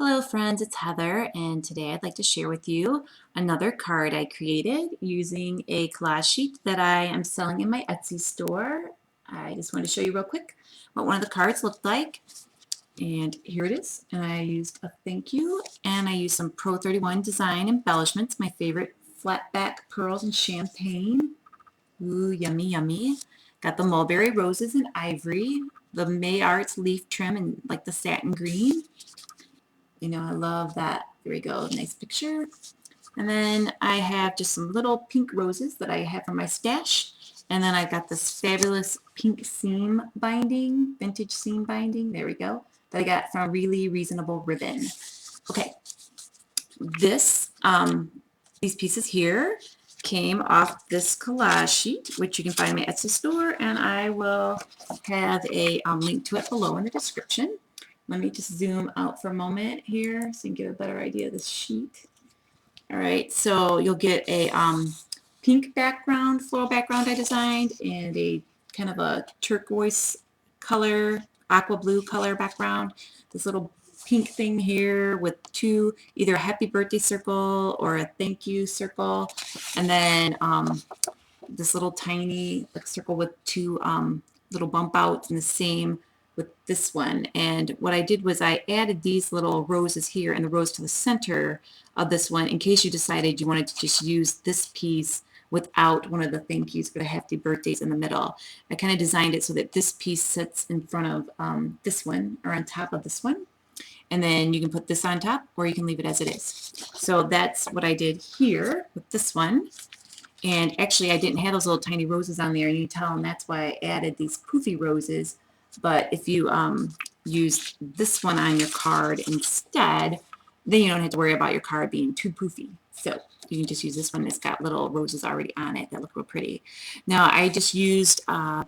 Hello friends, it's Heather, and today I'd like to share with you another card I created using a collage sheet that I am selling in my Etsy store. I just wanted to show you real quick what one of the cards looked like, and here it is. And I used a thank you, and I used some Pro 31 design embellishments, my favorite flat back pearls and champagne. Ooh, yummy, yummy. Got the mulberry roses and ivory, the May Arts leaf trim and like the satin green. You know, I love that. There we go. Nice picture. And then I have just some little pink roses that I have from my stash. And then I got this fabulous pink seam binding, vintage seam binding. There we go. That I got from Really Reasonable Ribbon. Okay. These pieces here came off this collage sheet, which you can find in my Etsy store, and I will have a link to it below in the description. Let me just zoom out for a moment here so you can get a better idea of this sheet. All right, so you'll get a pink background, floral background I designed, and a kind of a turquoise color, aqua blue color background. This little pink thing here with two, either a happy birthday circle or a thank you circle, and then this little tiny circle with two little bump outs, and the same with this one. And what I did was I added these little roses here and the rose to the center of this one in case you decided you wanted to just use this piece without one of the thank yous for the happy birthdays in the middle. I kind of designed it so that this piece sits in front of this one, or on top of this one, and then you can put this on top or you can leave it as it is. So that's what I did here with this one. And actually I didn't have those little tiny roses on there, and you can tell, and that's why I added these poofy roses. But if you use this one on your card instead, then you don't have to worry about your card being too poofy. So you can just use this one that's got little roses already on it that look real pretty. Now I just used some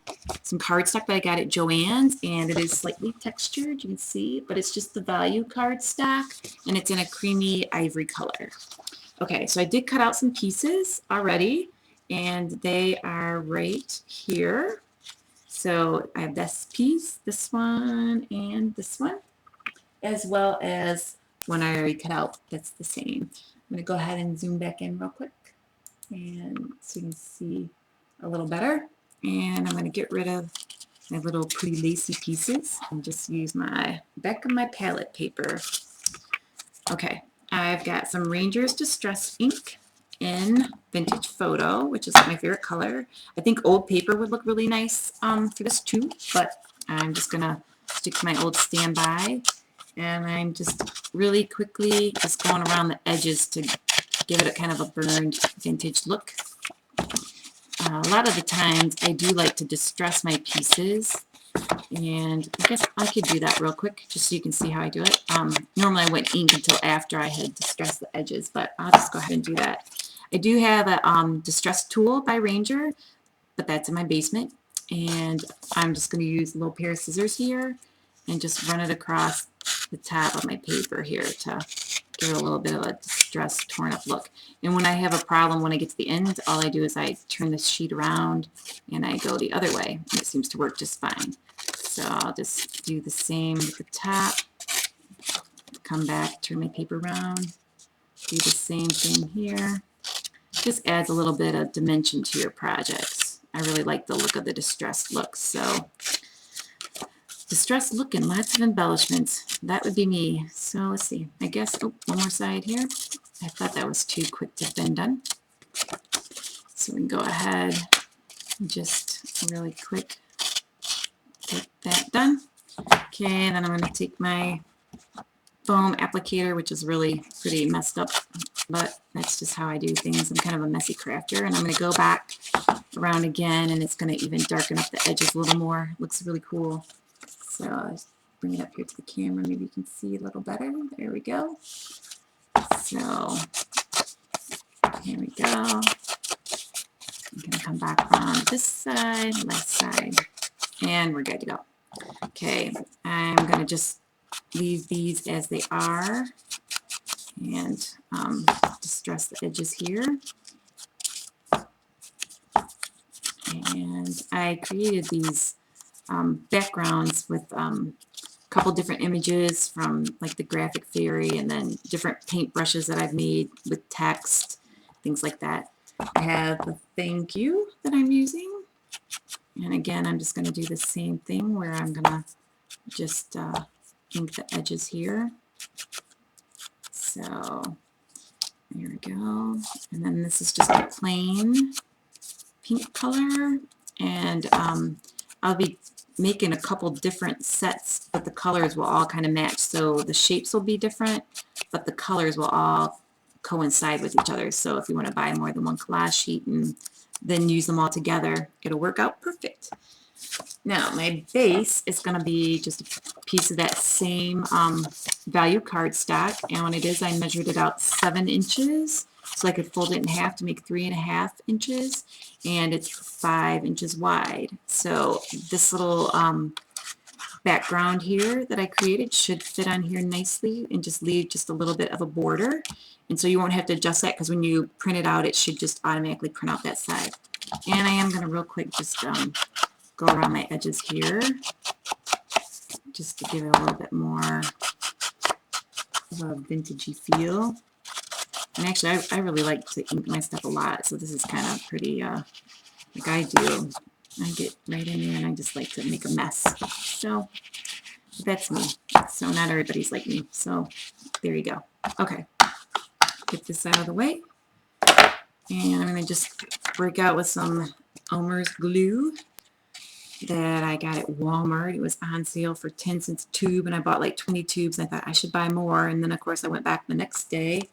cardstock that I got at Joann's, and it is slightly textured, you can see, but it's just the value cardstock, and it's in a creamy ivory color. Okay, so I did cut out some pieces already, and they are right here. So I have this piece, this one, and this one, as well as one I already cut out that's the same. I'm going to go ahead and zoom back in real quick, and so you can see a little better. And I'm going to get rid of my little pretty lacy pieces and just use my back of my palette paper. Okay. I've got some Ranger's Distress ink in Vintage Photo, which is my favorite color. I think old paper would look really nice for this too, but I'm just going to stick to my old standby. And I'm just really quickly just going around the edges to give it a kind of a burned vintage look. A lot of the times I do like to distress my pieces, and I guess I could do that real quick just so you can see how I do it. Normally I wouldn't ink until after I had distressed the edges, but I'll just go ahead and do that. I do have a distress tool by Ranger, but that's in my basement, and I'm just going to use a little pair of scissors here and just run it across the top of my paper here to give it a little bit of a distressed, torn up look. And when I have a problem, when I get to the end, all I do is I turn this sheet around and I go the other way, and it seems to work just fine. So I'll just do the same with the top, come back, turn my paper around, do the same thing here. Just adds a little bit of dimension to your projects. I really like the look of the distressed look, so distressed look and lots of embellishments. That would be me. So let's see. I guess, oh, one more side here. I thought that was too quick to have been done. So we can go ahead and just really quick get that done. Okay, then I'm going to take my foam applicator, which is really pretty messed up, but that's just how I do things. I'm kind of a messy crafter, and I'm going to go back around again, and it's going to even darken up the edges a little more. Looks really cool. So I'll just bring it up here to the camera. Maybe you can see a little better. There we go. So here we go. I'm going to come back around this side, left side, and we're good to go. Okay, I'm going to just leave these as they are and distress the edges here. And I created these backgrounds with couple different images from like the graphic fairy, and then different paint brushes that I've made with text, things like that. I have a thank you that I'm using, and again I'm just going to do the same thing where I'm going to just ink the edges here. So there we go, and then this is just a plain pink color, and I'll be making a couple different sets, but the colors will all kind of match, so the shapes will be different, but the colors will all coincide with each other. So if you want to buy more than one collage sheet and then use them all together, it'll work out perfect. Now my base is going to be just a piece of that same value cardstock, and what it is, I measured it out 7 inches so I could fold it in half to make 3.5 inches, and it's 5 inches wide. So this little background here that I created should fit on here nicely and just leave just a little bit of a border, and so you won't have to adjust that because when you print it out it should just automatically print out that side. And I am going to real quick just go around my edges here just to give it a little bit more of a vintagey feel. And actually I really like to ink my stuff a lot, so this is kind of pretty like I do. I get right in there and I just like to make a mess. So that's me. So not everybody's like me. So there you go. Okay. Get this out of the way. And I'm going to just break out with some Elmer's glue that I got at Walmart. It was on sale for 10 cents a tube, and I bought like 20 tubes. I thought I should buy more, and then of course I went back the next day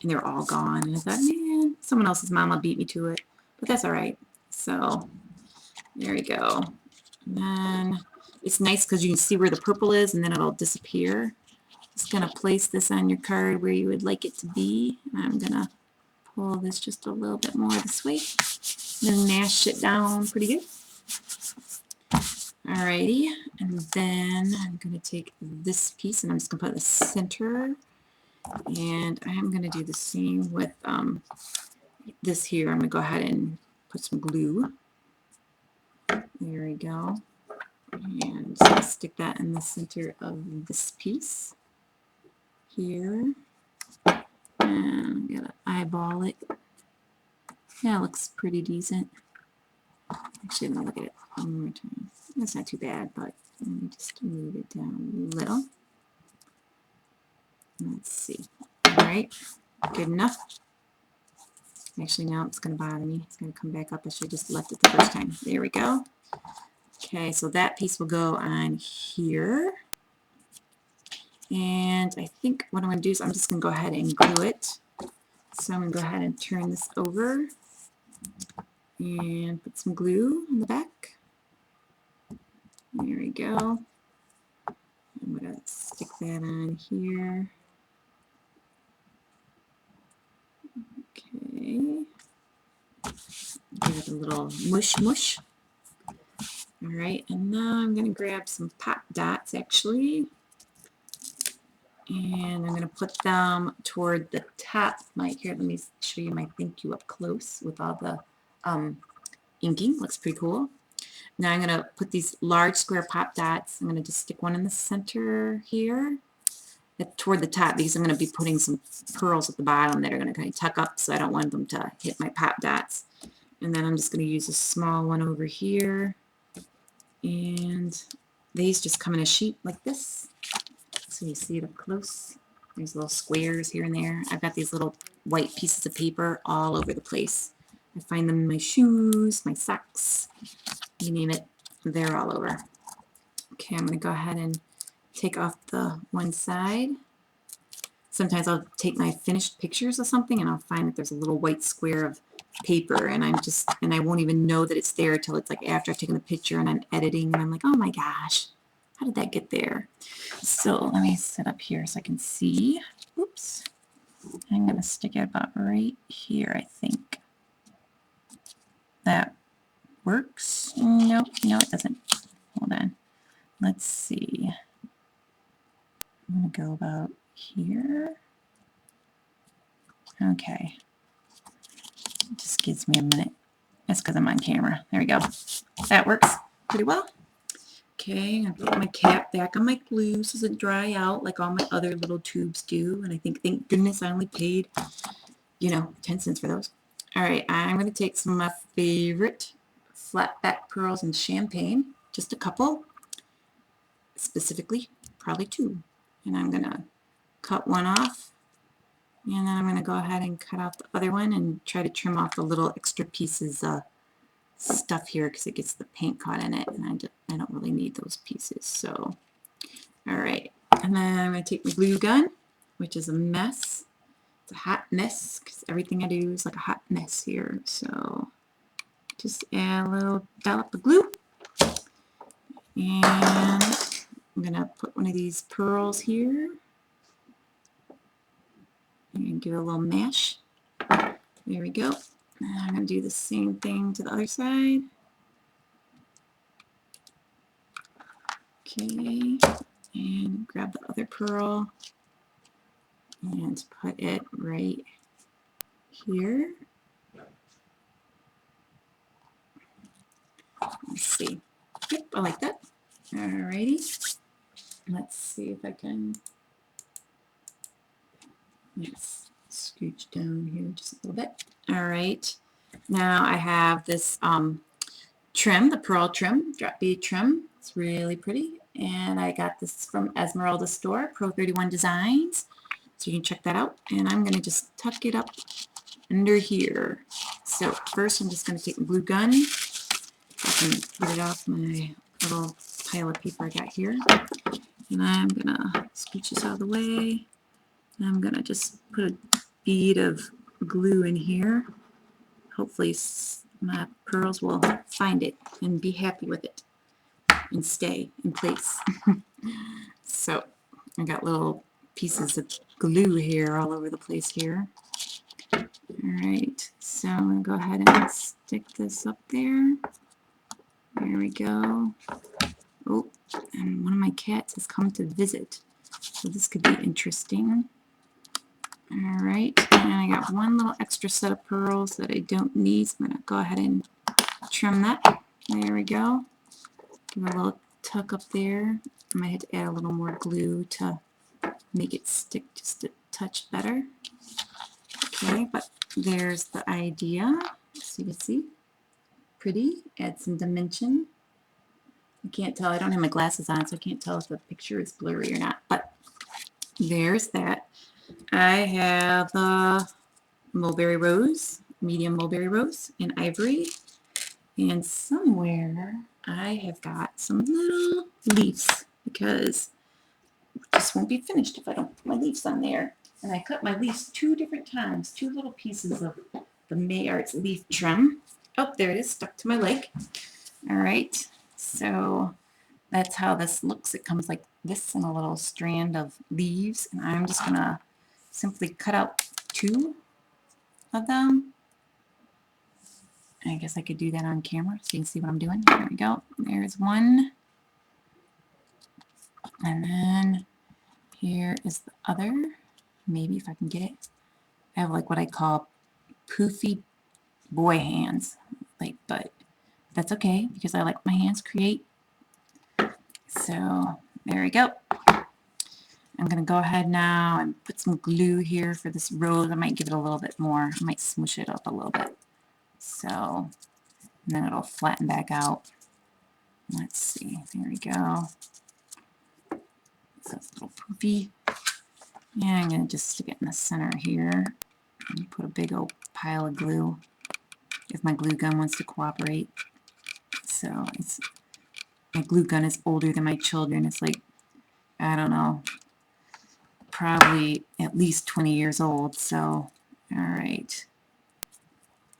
and they were all gone, and I thought, man, someone else's mama beat me to it, but that's alright. So there we go. And then it's nice because you can see where the purple is and then it'll disappear. Just gonna place this on your card where you would like it to be, and I'm gonna pull this just a little bit more this way and then mash it down pretty good. Alrighty, and then I'm going to take this piece and I'm just going to put it in the center, and I'm going to do the same with this here. I'm going to go ahead and put some glue. There we go. And just stick that in the center of this piece here. And I'm going to eyeball it. Yeah, it looks pretty decent. Actually, let me look at it one more time. That's not too bad, but let me just move it down a little. Let's see. Alright, good enough. Actually, now it's going to bother me. It's going to come back up. I should have just left it the first time. There we go. Okay, so that piece will go on here. And I think what I'm going to do is I'm just going to go ahead and glue it. So I'm going to go ahead and turn this over and put some glue on the back. There we go. I'm going to stick that on here. Okay. Give it a little mush mush. Alright, and now I'm going to grab some pop dots actually. And I'm going to put them toward the top. Here, let me show you my thank you up close with all the inking. Looks pretty cool. Now I'm going to put these large square pop dots. I'm going to just stick one in the center here toward the top because I'm going to be putting some pearls at the bottom that are going to kind of tuck up, so I don't want them to hit my pop dots. And then I'm just going to use a small one over here. And these just come in a sheet like this. So you see it up close. There's little squares here and there. I've got these little white pieces of paper all over the place. I find them in my shoes, my socks, you name it, they're all over. Okay, I'm going to go ahead and take off the one side. Sometimes I'll take my finished pictures of something and I'll find that there's a little white square of paper, and I won't even know that it's there until it's like after I've taken the picture and I'm editing and I'm like, oh my gosh, how did that get there? So let me set up here so I can see. Oops. I'm going to stick it about right here, I think. That works. Nope, no it doesn't. Hold on. Let's see. I'm going to go about here. Okay. It just gives me a minute. That's because I'm on camera. There we go. That works pretty well. Okay, I'm gonna put my cap back on my glue so it doesn't dry out like all my other little tubes do. And I think, thank goodness I only paid, 10 cents for those. All right, I'm going to take some of my favorite flat back pearls in champagne, just a couple, specifically, probably 2. And I'm going to cut one off, and then I'm going to go ahead and cut off the other one and try to trim off the little extra pieces of stuff here because it gets the paint caught in it, and I don't really need those pieces. So, all right, and then I'm going to take my glue gun, which is a mess. It's a hot mess because everything I do is like a hot mess here. So just add a little dollop of glue, and I'm going to put one of these pearls here and give it a little mash. There we go. And I'm going to do the same thing to the other side. Okay, and grab the other pearl and put it right here. Let's see. Yep, I like that. Alrighty. Let's see if I can. Let's scooch down here just a little bit. Alright. Now I have this trim, the pearl trim, drop bead trim. It's really pretty. And I got this from Esmeralda store, Pro 31 Designs. So you can check that out. And I'm going to just tuck it up under here. So first I'm just going to take the glue gun. I can get it off my little pile of paper I got here. And I'm going to scooch this out of the way. And I'm going to just put a bead of glue in here. Hopefully my pearls will find it and be happy with it and stay in place. So I got little pieces of glue here all over the place here. Alright, so I'm going to go ahead and stick this up there. There we go. Oh, and one of my cats has come to visit, so this could be interesting. Alright, and I got one little extra set of pearls that I don't need, so I'm going to go ahead and trim that. There we go. Give it a little tuck up there. I might have to add a little more glue to make it stick just a touch better. Okay, but there's the idea. So you can see. Pretty. Add some dimension. I can't tell. I don't have my glasses on, so I can't tell if the picture is blurry or not. But there's that. I have a mulberry rose, medium mulberry rose in ivory. And somewhere I have got some little leaves because this won't be finished if I don't put my leaves on there. And I cut my leaves 2 different times, 2 little pieces of the May Arts leaf trim. Oh, there it is, stuck to my leg. All right, so that's how this looks. It comes like this in a little strand of leaves, and I'm just gonna simply cut out 2 of them. I guess I could do that on camera so you can see what I'm doing. There we go. There's one. And then here is the other. Maybe if I can get it. I have like what I call poofy boy hands. But that's okay because I like my hands create. So there we go. I'm going to go ahead now and put some glue here for this rose. I might give it a little bit more. I might smoosh it up a little bit. So, and then it'll flatten back out. Let's see. There we go. So it's a little poofy. Yeah, I'm going to just stick it in the center here. And put a big old pile of glue if my glue gun wants to cooperate. So my glue gun is older than my children. It's like, I don't know, probably at least 20 years old. So, alright.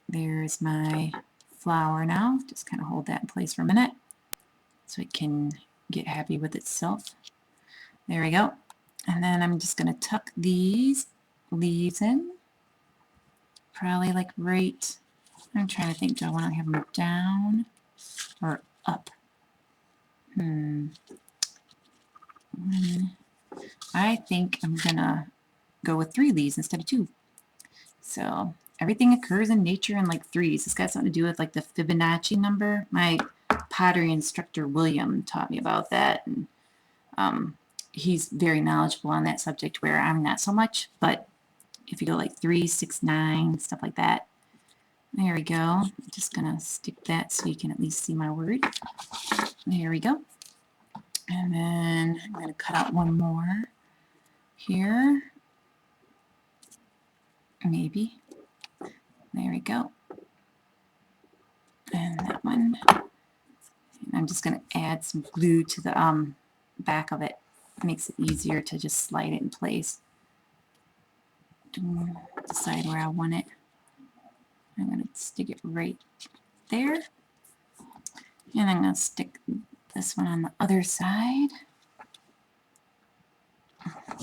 There's my flower now. Just kind of hold that in place for a minute so it can get happy with itself. There we go. And then I'm just going to tuck these leaves in. Probably like right, I'm trying to think, do I want to have them down or up? I think I'm going to go with 3 leaves instead of 2. So everything occurs in nature in like 3s. This got something to do with like the Fibonacci number. My pottery instructor William taught me about that, and he's very knowledgeable on that subject where I'm not so much, but if you go like 3, 6, 9, stuff like that. There we go. I'm just gonna stick that so you can at least see my word. There we go. And then I'm gonna cut out one more here. Maybe. There we go. And that one. And I'm just gonna add some glue to the back of it. It makes it easier to just slide it in place. Decide where I want it. I'm going to stick it right there. And I'm going to stick this one on the other side.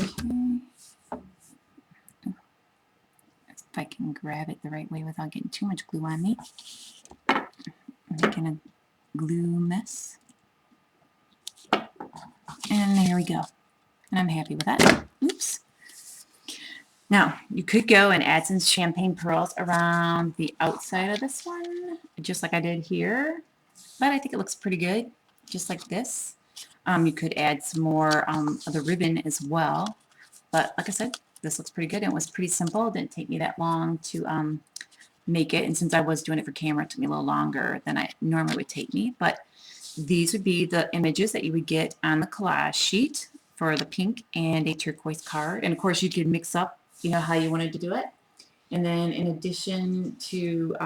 Okay. If I can grab it the right way without getting too much glue on me. I'm making a glue mess. And there we go. And I'm happy with that. Oops. Now, you could go and add some champagne pearls around the outside of this one, just like I did here. But I think it looks pretty good, just like this. You could add some more of the ribbon as well. But like I said, this looks pretty good. It was pretty simple. It didn't take me that long to make it. And since I was doing it for camera, it took me a little longer than I normally would take me. But these would be the images that you would get on the collage sheet for the pink and a turquoise card. And of course, you could mix up, you know, how you wanted to do it. And then in addition to,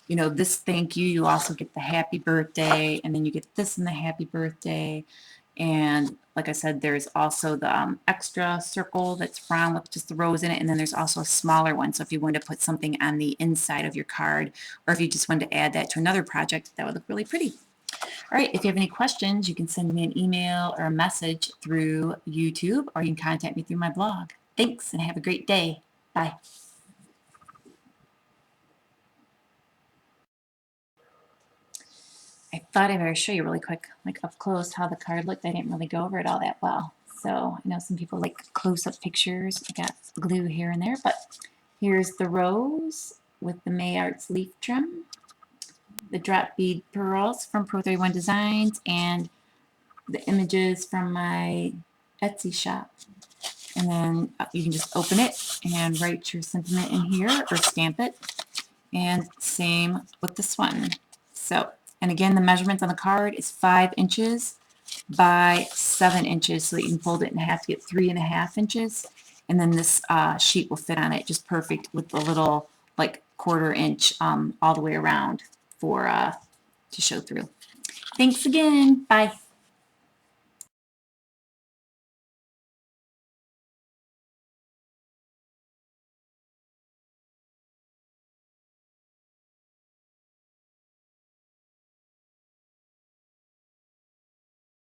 you know, this thank you, you also get the happy birthday, and then you get this in the happy birthday. And like I said, there's also the extra circle that's round with just the rose in it, and then there's also a smaller one. So if you wanted to put something on the inside of your card, or if you just wanted to add that to another project, that would look really pretty. All right, if you have any questions, you can send me an email or a message through YouTube, or you can contact me through my blog. Thanks, and have a great day. Bye. I thought I better show you really quick, like up close, how the card looked. I didn't really go over it all that well. So I know some people like close-up pictures. I got glue here and there, but here's the rose with the May Arts leaf trim, the drop bead pearls from Pro 31 Designs, and the images from my Etsy shop. And then you can just open it and write your sentiment in here or stamp it. And same with this one. So, and again, the measurements on the card is 5 inches by 7 inches, so that you can fold it in half to get 3.5 inches. And then this sheet will fit on it just perfect with the little like 1/4 inch all the way around for to show through. Thanks again. Bye.